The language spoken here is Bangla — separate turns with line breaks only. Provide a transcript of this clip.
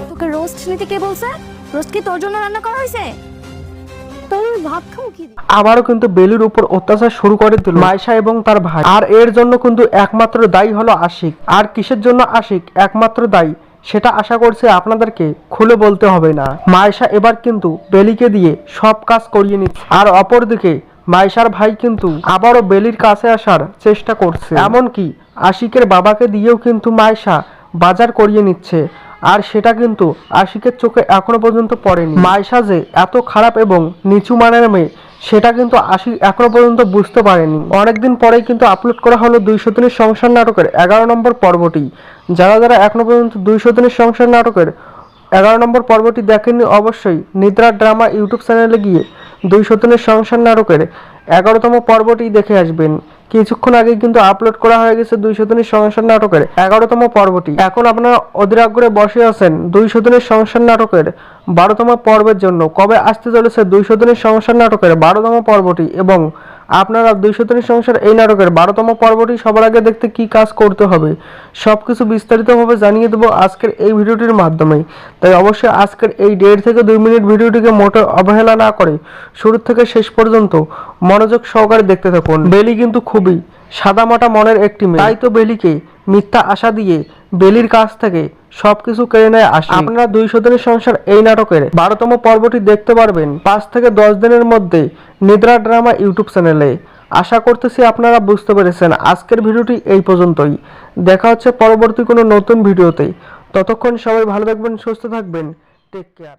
তোকে রোস্ট নিতে কে বলছে? রোস্ট কি তোর জন্য রান্না করা হয়েছে? তোর ভাত খাও কি?
আবারও কিন্তু বেলির উপর অত্যাচার শুরু করে দিল মাইশা এবং তার ভাই। আর এর জন্য কিন্তু একমাত্র দায়ী হলো আশিক। আর কিসের জন্য আশিক একমাত্র দায়ী সেটা আশা করছে আপনাদেরকে খুলে বলতে হবে না। মাইশা এবার কিন্তু বেলিকে দিয়ে সব কাজ করিয়ে নিচ্ছে, আর অপরদিকে মাইশার ভাই কিন্তু আবারও বেলির কাছে আসার চেষ্টা করছে। এমনকি আশিকের বাবাকে দিয়েও কিন্তু মাইশা বাজার করিয়ে নিচ্ছে, আর সেটা কিন্তু আশিকের চোখে এখনো পর্যন্ত পড়েনি। মাইশা যে এত খারাপ এবং নিচু মানের মেয়ে সেটা কিন্তু আশিক এখনো পর্যন্ত বুঝতে পারেনি। অনেকদিন পরেই কিন্তু আপলোড করা হলো 200 দিনের সংসার নাটকের 11 নম্বর পর্বটি। যারা যারা এখনো পর্যন্ত 200 দিনের সংসার নাটকের 11 নম্বর পর্বটি দেখেননি, অবশ্যই নিদ্রা ড্রামা ইউটিউব চ্যানেলে গিয়ে 200 দিনের সংসার নাটকের 11তম পর্বটি দেখে আসবেন। কিছুক্ষণ আগে কিন্তু আপলোড করা হয়ে গেছে 200 দিনের সংসার নাটকের 11তম পর্বটি। এখন আপনারা অধীর আগ্রহে বসে আছেন 200 দিনের সংসার নাটকের 12তম পর্বের জন্য। কবে আসতে চলেছে 200 দিনের সংসার নাটকের 12তম পর্বটি, এবং আপনারা 200 দিনের সংসার এই নাটকের 12তম পর্বটি সবার আগে দেখতে কি কাজ করতে হবে সবকিছু বিস্তারিতভাবে জানিয়ে দেবো আজকের এই ভিডিওটির মাধ্যমে। তাই অবশ্যই আজকের এই 1.5 থেকে 2 মিনিট ভিডিওটিকে মোটে অবহেলা না করে শুরু থেকে শেষ পর্যন্ত মনোযোগ সহকারে দেখতে থাকুন। বেলি কিন্তু খুবই সাদামাটা মনের একটি মেয়ে, তাই তো বেলিকে মিথ্যা আশা দিয়ে বেলির কাছ থেকে সবকিছু কেড়ে নেয় আশিক। আপনারা 200 দিনের সংসার এই নাটকের 12তম পর্বটি দেখতে পারবেন 5 থেকে 10 দিনের মধ্যে নিদ্রা ড্রামা ইউটিউব চ্যানেলে। আশা করতেছি আপনারা বুঝতে পেরেছেন। আজকের ভিডিওটি এই পর্যন্তই। দেখা হচ্ছে পরবর্তী কোনো নতুন ভিডিওতে। ততক্ষণ সবাই ভালো থাকবেন, সুস্থ থাকবেন। Take care.